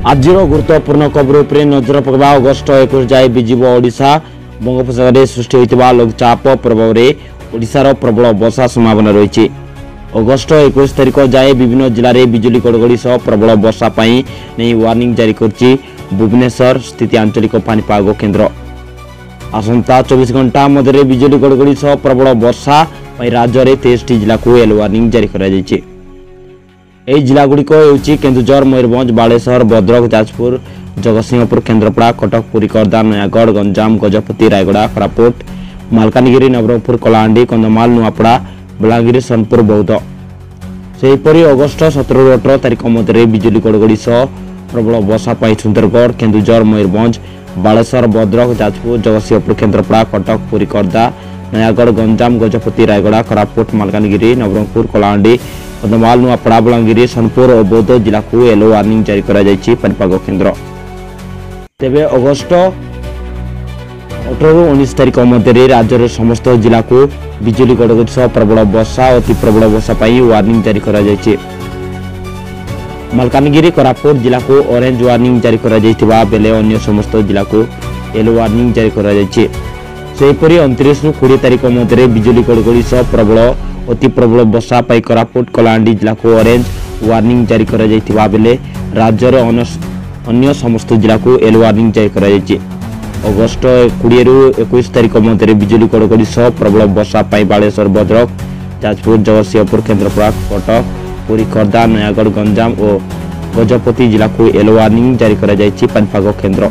ଆଜିର ଗୁରୁତ୍ୱପୂର୍ଣ୍ଣ ଖବର ଉପରେ ନଜର ପକାଇବା। ଅଗଷ୍ଟ 21 ଯାଏ ବିଜିବ ଓଡ଼ିଶା। ବଙ୍ଗୋପସାଗରରେ ସୃଷ୍ଟି ହୋଇଥିବା ଲଘୁଚାପ ପ୍ରଭାବରେ ଓଡ଼ିଶାର ପ୍ରବଳ ବର୍ଷା ସମ୍ଭାବନା ରହିଛି। ଅଗଷ୍ଟ 21 ତାରିଖ ଯାଏ ବିଭିନ୍ନ ଜିଲ୍ଲାରେ ବିଜୁଳି ଘଡ଼ଘଡ଼ି ସହ ପ୍ରବଳ ବର୍ଷା ପାଇଁ ନେଇ ୱାର୍ଣ୍ଣିଂ ଜାରି କରିଛି ଭୁବନେଶ୍ୱର ସ୍ଥିତ ଆଞ୍ଚଳିକ ପାଣିପାଗ କେନ୍ଦ୍ର। ଆସନ୍ତା 24 ଘଣ୍ଟା ମଧ୍ୟରେ ବିଜୁଳି ଘଡ଼ଘଡ଼ି ସହ ପ୍ରବଳ ବର୍ଷା ପାଇଁ ରାଜ୍ୟରେ 23ଟି ଜିଲ୍ଲାକୁ ୟେଲୋ ୱାର୍ଣ୍ଣିଂ ଜାରି କରାଯାଇଛି। ଏହି ଜିଲ୍ଲାଗୁଡ଼ିକ ହେଉଛି କେନ୍ଦୁଝର, ମୟୂରଭଞ୍ଜ, ବାଲେଶ୍ୱର, ଭଦ୍ରକ, ଯାଜପୁର, ଜଗତସିଂହପୁର, କେନ୍ଦ୍ରାପଡ଼ା, କଟକ, ପୁରୀ, ଖୋର୍ଦ୍ଧା, ନୟାଗଡ଼, ଗଞ୍ଜାମ, ଗଜପତି, ରାୟଗଡ଼ା, କୋରାପୁଟ, ମାଲକାନଗିରି, ନବରଙ୍ଗପୁର, କଳାହାଣ୍ଡି, କନ୍ଧମାଳ, ନୂଆପଡ଼ା, ବଲାଙ୍ଗୀର, ସୋନପୁର, ବୌଦ୍ଧ। ସେହିପରି ଅଗଷ୍ଟ 17ରୁ 18 ତାରିଖ ମଧ୍ୟରେ ବିଜୁଳି ଘଡ଼ଘଡ଼ି ସହ ପ୍ରବଳ ବର୍ଷା ପାଇଁ ସୁନ୍ଦରଗଡ଼, କେନ୍ଦୁଝର, ମୟୂରଭଞ୍ଜ, ବାଲେଶ୍ୱର, ଭଦ୍ରକ, ଯାଜପୁର, ଜଗତସିଂହପୁର, କେନ୍ଦ୍ରାପଡ଼ା, କଟକ, ପୁରୀ, ଖୋର୍ଦ୍ଧା, ନୟାଗଡ଼, ଗଞ୍ଜାମ, ଗଜପତି, ରାୟଗଡ଼ା, କୋରାପୁଟ, ମାଲକାନଗିରି, ନବରଙ୍ଗପୁର, କଳାହାଣ୍ଡି, କନ୍ଧମାଳ, ନୂଆପଡ଼ା, ବଲାଙ୍ଗୀର, ସୋନପୁର ଓ ବୌଦ୍ଧ ଜିଲ୍ଲାକୁ ୟେଲୋ ୱାର୍ଣ୍ଣିଂ ଜାରି କରାଯାଇଛି ପାଣିପାଗ କେନ୍ଦ୍ର। ତେବେ ଅଗଷ୍ଟ 18ରୁ 19 ତାରିଖ ମଧ୍ୟରେ ରାଜ୍ୟର ସମସ୍ତ ଜିଲ୍ଲାକୁ ବିଜୁଳି ଘଡ଼ଘଡ଼ି ସହ ପ୍ରବଳ ବର୍ଷା ଓ ଅତି ପ୍ରବଳ ବର୍ଷା ପାଇଁ ୱାର୍ଣ୍ଣିଂ ଜାରି କରାଯାଇଛି। ମାଲକାନଗିରି, କୋରାପୁଟ ଜିଲ୍ଲାକୁ ଅରେଞ୍ଜ ୱାର୍ଣ୍ଣିଂ ଜାରି କରାଯାଇଥିବା ବେଳେ ଅନ୍ୟ ସମସ୍ତ ଜିଲ୍ଲାକୁ ୟେଲୋ ୱାର୍ଣ୍ଣିଂ ଜାରି କରାଯାଇଛି। ସେହିପରି 29ରୁ 20 ତାରିଖ ମଧ୍ୟରେ ବିଜୁଳି ଘଡ଼ଘଡ଼ି ସହ ପ୍ରବଳ ଅତି ପ୍ରବଳ ବର୍ଷା ପାଇଁ କୋରାପୁଟ, କଳାହାଣ୍ଡି ଜିଲ୍ଲାକୁ ଅରେଞ୍ଜ ୱାର୍ଣ୍ଣିଂ ଜାରି କରାଯାଇଥିବା ବେଳେ ରାଜ୍ୟର ଅନ୍ୟ ସମସ୍ତ ଜିଲ୍ଲାକୁ ୟେଲୋ ୱାର୍ଣ୍ଣିଂ ଜାରି କରାଯାଇଛି। ଅଗଷ୍ଟ 20ରୁ 21 ତାରିଖ ମଧ୍ୟରେ ବିଜୁଳି ଘଡ଼ଘଡ଼ି ସହ ପ୍ରବଳ ବର୍ଷା ପାଇଁ ବାଲେଶ୍ୱର, ଭଦ୍ରକ, ଯାଜପୁର, ଜଗତସିଂହପୁର, କେନ୍ଦ୍ରାପଡ଼ା, କଟକ, ପୁରୀ, ଖୋର୍ଦ୍ଧା, ନୟାଗଡ଼, ଗଞ୍ଜାମ ଓ ଗଜପତି ଜିଲ୍ଲାକୁ ୟେଲୋ ୱାର୍ଣ୍ଣିଂ ଜାରି କରାଯାଇଛି ପାଣିପାଗ କେନ୍ଦ୍ର।